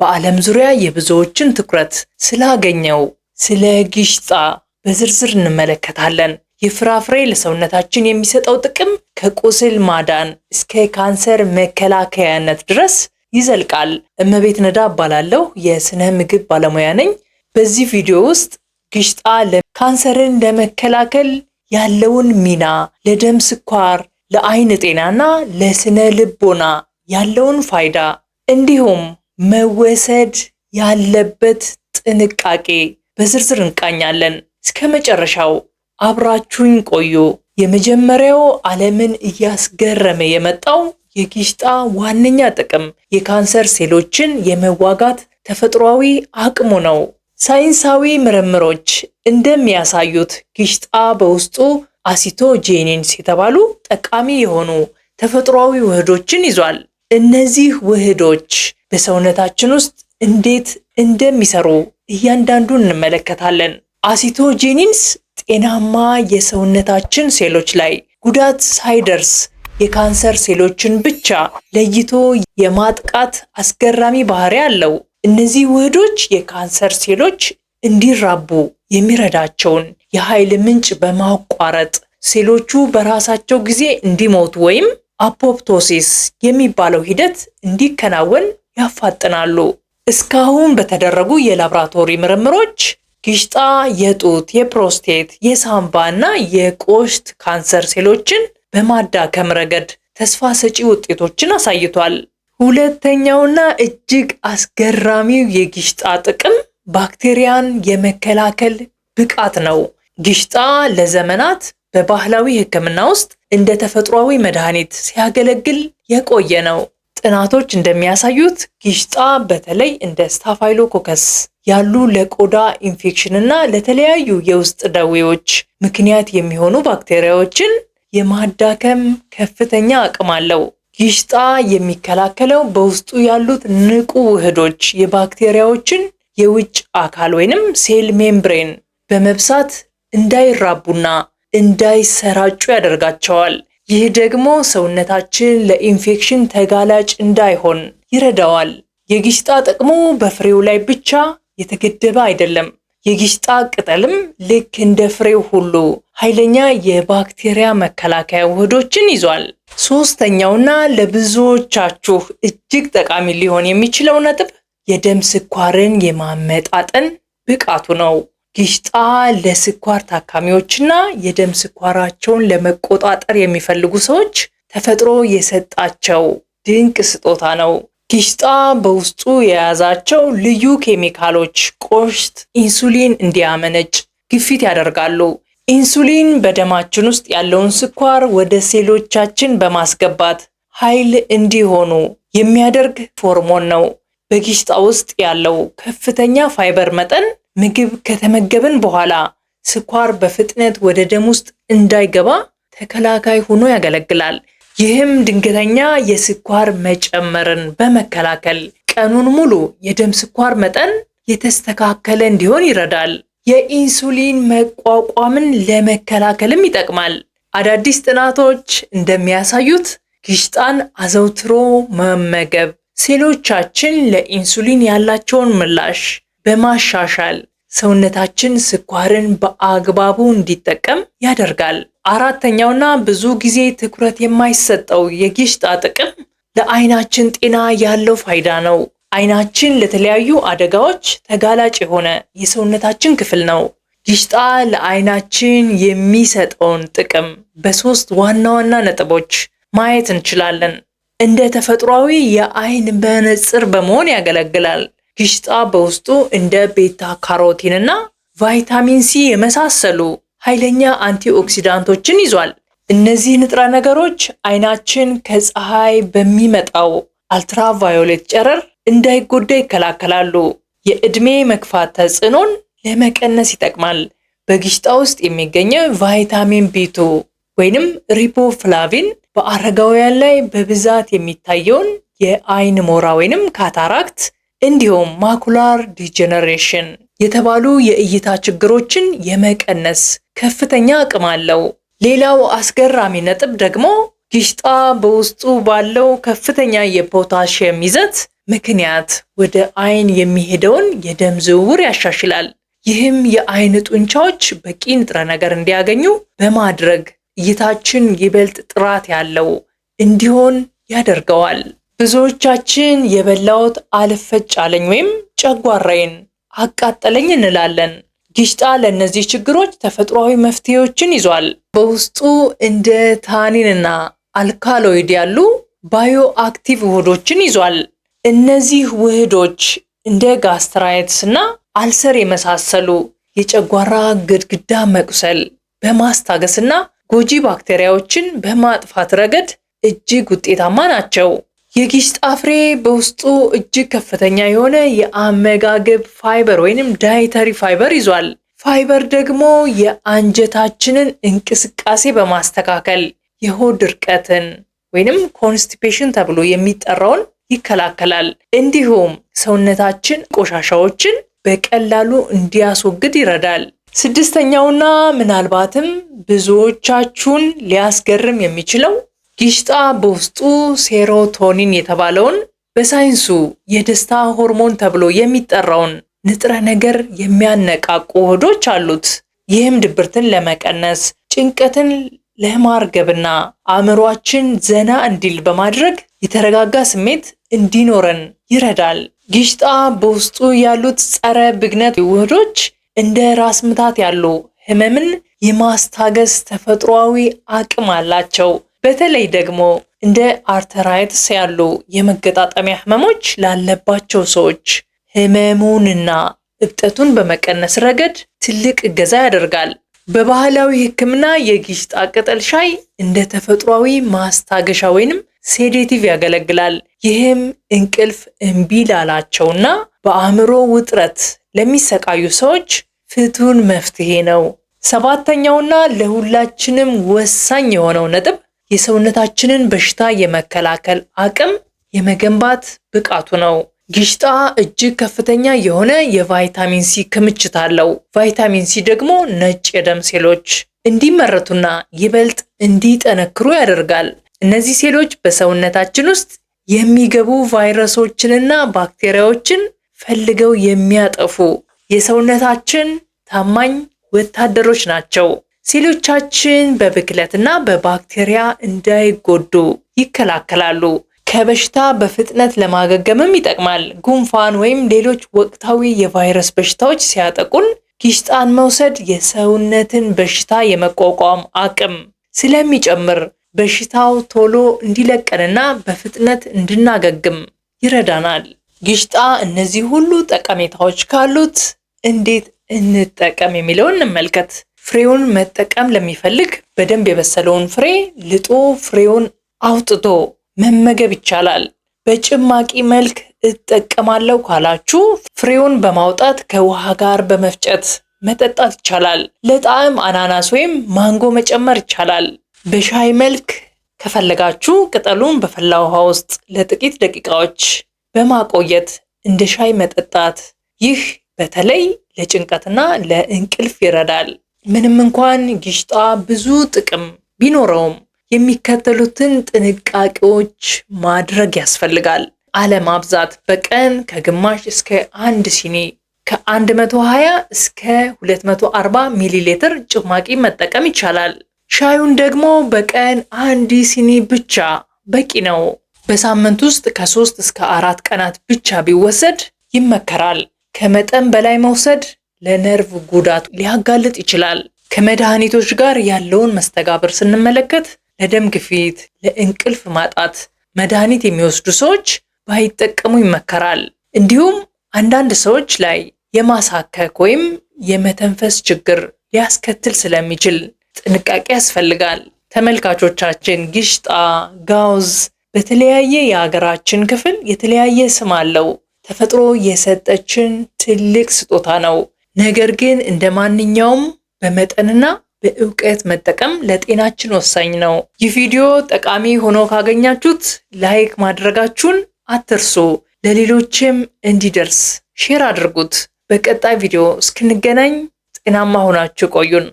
በዓለም ዙሪያ የብዙዎችን ትኩረት ስላገኘው ስለ ጊሽጣ በዝርዝር እንመለከታለን። የፍራፍሬ ለሰውነታችን የሚሰጠው ጥቅም ከቁስል ማዳን እስከ ካንሰር መከላከያነት ድረስ ይዘልቃል። እመቤት ነዳ እባላለሁ፣ የስነ ምግብ ባለሙያ ነኝ። በዚህ ቪዲዮ ውስጥ ጊሽጣ ካንሰርን ለመከላከል ያለውን ሚና፣ ለደም ስኳር፣ ለአይን ጤናና ለስነ ልቦና ያለውን ፋይዳ እንዲሁም መወሰድ ያለበት ጥንቃቄ በዝርዝር እንቃኛለን። እስከ መጨረሻው አብራችሁኝ ቆዩ። የመጀመሪያው ዓለምን እያስገረመ የመጣው የጊሽጣ ዋነኛ ጥቅም የካንሰር ሴሎችን የመዋጋት ተፈጥሯዊ አቅሙ ነው። ሳይንሳዊ ምርምሮች እንደሚያሳዩት ጊሽጣ በውስጡ አሲቶጄኒንስ የተባሉ ጠቃሚ የሆኑ ተፈጥሯዊ ውህዶችን ይዟል። እነዚህ ውህዶች በሰውነታችን ውስጥ እንዴት እንደሚሰሩ እያንዳንዱን እንመለከታለን። አሲቶጄኒንስ ጤናማ የሰውነታችን ሴሎች ላይ ጉዳት ሳይደርስ የካንሰር ሴሎችን ብቻ ለይቶ የማጥቃት አስገራሚ ባህሪ አለው። እነዚህ ውህዶች የካንሰር ሴሎች እንዲራቡ የሚረዳቸውን የኃይል ምንጭ በማቋረጥ ሴሎቹ በራሳቸው ጊዜ እንዲሞቱ ወይም አፖፕቶሲስ የሚባለው ሂደት እንዲከናወን ያፋጥናሉ። እስካሁን በተደረጉ የላብራቶሪ ምርምሮች ጊሽጣ የጡት፣ የፕሮስቴት፣ የሳምባ እና የቆሽት ካንሰር ሴሎችን በማዳከም ረገድ ተስፋ ሰጪ ውጤቶችን አሳይቷል። ሁለተኛውና እጅግ አስገራሚው የጊሽጣ ጥቅም ባክቴሪያን የመከላከል ብቃት ነው። ጊሽጣ ለዘመናት በባህላዊ ሕክምና ውስጥ እንደ ተፈጥሯዊ መድኃኒት ሲያገለግል የቆየ ነው። ጥናቶች እንደሚያሳዩት ጊሽጣ በተለይ እንደ ስታፋይሎኮከስ ያሉ ለቆዳ ኢንፌክሽን እና ለተለያዩ የውስጥ ደዌዎች ምክንያት የሚሆኑ ባክቴሪያዎችን የማዳከም ከፍተኛ አቅም አለው። ጊሽጣ የሚከላከለው በውስጡ ያሉት ንቁ ውህዶች የባክቴሪያዎችን የውጭ አካል ወይንም ሴል ሜምብሬን በመብሳት እንዳይራቡና እንዳይሰራጩ ያደርጋቸዋል። ይህ ደግሞ ሰውነታችን ለኢንፌክሽን ተጋላጭ እንዳይሆን ይረዳዋል። የጊሽጣ ጥቅሙ በፍሬው ላይ ብቻ የተገደበ አይደለም። የጊሽጣ ቅጠልም ልክ እንደ ፍሬው ሁሉ ኃይለኛ የባክቴሪያ መከላከያ ውህዶችን ይዟል። ሶስተኛውና ለብዙዎቻችሁ እጅግ ጠቃሚ ሊሆን የሚችለው ነጥብ የደም ስኳርን የማመጣጠን ብቃቱ ነው። ጊሽጣ ለስኳር ታካሚዎችና የደም ስኳራቸውን ለመቆጣጠር የሚፈልጉ ሰዎች ተፈጥሮ የሰጣቸው ድንቅ ስጦታ ነው። ጊሽጣ በውስጡ የያዛቸው ልዩ ኬሚካሎች ቆሽት ኢንሱሊን እንዲያመነጭ ግፊት ያደርጋሉ። ኢንሱሊን በደማችን ውስጥ ያለውን ስኳር ወደ ሴሎቻችን በማስገባት ኃይል እንዲሆኑ የሚያደርግ ሆርሞን ነው። በጊሽጣ ውስጥ ያለው ከፍተኛ ፋይበር መጠን ምግብ ከተመገብን በኋላ ስኳር በፍጥነት ወደ ደም ውስጥ እንዳይገባ ተከላካይ ሆኖ ያገለግላል። ይህም ድንገተኛ የስኳር መጨመርን በመከላከል ቀኑን ሙሉ የደም ስኳር መጠን የተስተካከለ እንዲሆን ይረዳል። የኢንሱሊን መቋቋምን ለመከላከልም ይጠቅማል። አዳዲስ ጥናቶች እንደሚያሳዩት ጊሽጣን አዘውትሮ መመገብ ሴሎቻችን ለኢንሱሊን ያላቸውን ምላሽ በማሻሻል ሰውነታችን ስኳርን በአግባቡ እንዲጠቀም ያደርጋል። አራተኛውና ብዙ ጊዜ ትኩረት የማይሰጠው የጊሽጣ ጥቅም ለአይናችን ጤና ያለው ፋይዳ ነው። አይናችን ለተለያዩ አደጋዎች ተጋላጭ የሆነ የሰውነታችን ክፍል ነው። ጊሽጣ ለአይናችን የሚሰጠውን ጥቅም በሶስት ዋና ዋና ነጥቦች ማየት እንችላለን። እንደ ተፈጥሯዊ የአይን መነጽር በመሆን ያገለግላል። ጊሽጣ በውስጡ እንደ ቤታ ካሮቲን እና ቫይታሚን ሲ የመሳሰሉ ኃይለኛ አንቲኦክሲዳንቶችን ይዟል። እነዚህ ንጥረ ነገሮች አይናችን ከፀሐይ በሚመጣው አልትራቫዮሌት ጨረር እንዳይጎዳ ይከላከላሉ። የዕድሜ መግፋት ተጽዕኖን ለመቀነስ ይጠቅማል። በጊሽጣ ውስጥ የሚገኘው ቫይታሚን ቢ2 ወይንም ሪቦፍላቪን በአረጋውያን ላይ በብዛት የሚታየውን የአይን ሞራ ወይንም ካታራክት እንዲሁም ማኩላር ዲጀነሬሽን የተባሉ የእይታ ችግሮችን የመቀነስ ከፍተኛ አቅም አለው። ሌላው አስገራሚ ነጥብ ደግሞ ጊሽጣ በውስጡ ባለው ከፍተኛ የፖታሺየም ይዘት ምክንያት ወደ አይን የሚሄደውን የደም ዝውውር ያሻሽላል። ይህም የአይን ጡንቻዎች በቂ ንጥረ ነገር እንዲያገኙ በማድረግ እይታችን ይበልጥ ጥራት ያለው እንዲሆን ያደርገዋል። ብዙዎቻችን የበላሁት አልፈጭ አለኝ ወይም ጨጓራዬን አቃጠለኝ እንላለን። ጊሽጣ ለእነዚህ ችግሮች ተፈጥሯዊ መፍትሄዎችን ይዟል። በውስጡ እንደ ታኒንና አልካሎይድ ያሉ ባዮ አክቲቭ ውህዶችን ይዟል። እነዚህ ውህዶች እንደ ጋስትራይትስ እና አልሰር የመሳሰሉ የጨጓራ ግድግዳ መቁሰል በማስታገስና ጎጂ ባክቴሪያዎችን በማጥፋት ረገድ እጅግ ውጤታማ ናቸው። የጊሽጣ ፍሬ በውስጡ እጅግ ከፍተኛ የሆነ የአመጋገብ ፋይበር ወይንም ዳይተሪ ፋይበር ይዟል። ፋይበር ደግሞ የአንጀታችንን እንቅስቃሴ በማስተካከል የሆድ ድርቀትን ወይንም ኮንስቲፔሽን ተብሎ የሚጠራውን ይከላከላል። እንዲሁም ሰውነታችን ቆሻሻዎችን በቀላሉ እንዲያስወግድ ይረዳል። ስድስተኛውና ምናልባትም ብዙዎቻችሁን ሊያስገርም የሚችለው ጊሽጣ በውስጡ ሴሮቶኒን የተባለውን በሳይንሱ የደስታ ሆርሞን ተብሎ የሚጠራውን ንጥረ ነገር የሚያነቃቁ ውህዶች አሉት። ይህም ድብርትን ለመቀነስ፣ ጭንቀትን ለማርገብና አእምሯችን ዘና እንዲል በማድረግ የተረጋጋ ስሜት እንዲኖረን ይረዳል። ጊሽጣ በውስጡ ያሉት ጸረ ብግነት ውህዶች እንደ ራስ ምታት ያሉ ህመምን የማስታገስ ተፈጥሯዊ አቅም አላቸው። በተለይ ደግሞ እንደ አርተራይትስ ያሉ የመገጣጠሚያ ህመሞች ላለባቸው ሰዎች ህመሙንና እብጠቱን በመቀነስ ረገድ ትልቅ እገዛ ያደርጋል። በባህላዊ ሕክምና የጊሽጣ ቅጠል ሻይ እንደ ተፈጥሯዊ ማስታገሻ ወይንም ሴዴቲቭ ያገለግላል። ይህም እንቅልፍ እምቢ ላላቸውና በአእምሮ ውጥረት ለሚሰቃዩ ሰዎች ፍቱን መፍትሄ ነው። ሰባተኛውና ለሁላችንም ወሳኝ የሆነው ነጥብ የሰውነታችንን በሽታ የመከላከል አቅም የመገንባት ብቃቱ ነው። ጊሽጣ እጅግ ከፍተኛ የሆነ የቫይታሚን ሲ ክምችት አለው። ቫይታሚን ሲ ደግሞ ነጭ የደም ሴሎች እንዲመረቱና ይበልጥ እንዲጠነክሩ ያደርጋል። እነዚህ ሴሎች በሰውነታችን ውስጥ የሚገቡ ቫይረሶችንና ባክቴሪያዎችን ፈልገው የሚያጠፉ የሰውነታችን ታማኝ ወታደሮች ናቸው። ሴሎቻችን በብክለትና በባክቴሪያ እንዳይጎዱ ይከላከላሉ። ከበሽታ በፍጥነት ለማገገምም ይጠቅማል። ጉንፋን ወይም ሌሎች ወቅታዊ የቫይረስ በሽታዎች ሲያጠቁን ጊሽጣን መውሰድ የሰውነትን በሽታ የመቋቋም አቅም ስለሚጨምር በሽታው ቶሎ እንዲለቀንና በፍጥነት እንድናገግም ይረዳናል። ጊሽጣ እነዚህ ሁሉ ጠቀሜታዎች ካሉት እንዴት እንጠቀም የሚለውን እንመልከት። ፍሬውን መጠቀም ለሚፈልግ በደንብ የበሰለውን ፍሬ ልጦ ፍሬውን አውጥቶ መመገብ ይቻላል። በጭማቂ መልክ እጠቀማለሁ ካላችሁ ፍሬውን በማውጣት ከውሃ ጋር በመፍጨት መጠጣት ይቻላል። ለጣዕም አናናስ ወይም ማንጎ መጨመር ይቻላል። በሻይ መልክ ከፈለጋችሁ ቅጠሉን በፈላ ውሃ ውስጥ ለጥቂት ደቂቃዎች በማቆየት እንደ ሻይ መጠጣት። ይህ በተለይ ለጭንቀትና ለእንቅልፍ ይረዳል። ምንም እንኳን ጊሽጣ ብዙ ጥቅም ቢኖረውም የሚከተሉትን ጥንቃቄዎች ማድረግ ያስፈልጋል። አለማብዛት። በቀን ከግማሽ እስከ 1 ሲኒ ከ120 እስከ 240 ሚሊ ሊትር ጭማቂ መጠቀም ይቻላል። ሻዩን ደግሞ በቀን 1 ሲኒ ብቻ በቂ ነው። በሳምንት ውስጥ ከ3 እስከ 4 ቀናት ብቻ ቢወሰድ ይመከራል። ከመጠን በላይ መውሰድ ለነርቭ ጉዳት ሊያጋልጥ ይችላል። ከመድኃኒቶች ጋር ያለውን መስተጋብር ስንመለከት ለደም ግፊት፣ ለእንቅልፍ ማጣት መድኃኒት የሚወስዱ ሰዎች ባይጠቀሙ ይመከራል። እንዲሁም አንዳንድ ሰዎች ላይ የማሳከክ ወይም የመተንፈስ ችግር ሊያስከትል ስለሚችል ጥንቃቄ ያስፈልጋል። ተመልካቾቻችን ጊሽጣ፣ ጋውዝ በተለያየ የሀገራችን ክፍል የተለያየ ስም አለው። ተፈጥሮ የሰጠችን ትልቅ ስጦታ ነው። ነገር ግን እንደ ማንኛውም በመጠንና በእውቀት መጠቀም ለጤናችን ወሳኝ ነው። ይህ ቪዲዮ ጠቃሚ ሆኖ ካገኛችሁት ላይክ ማድረጋችሁን አትርሱ። ለሌሎችም እንዲደርስ ሼር አድርጉት። በቀጣይ ቪዲዮ እስክንገናኝ ጤናማ ሆናችሁ ቆዩን።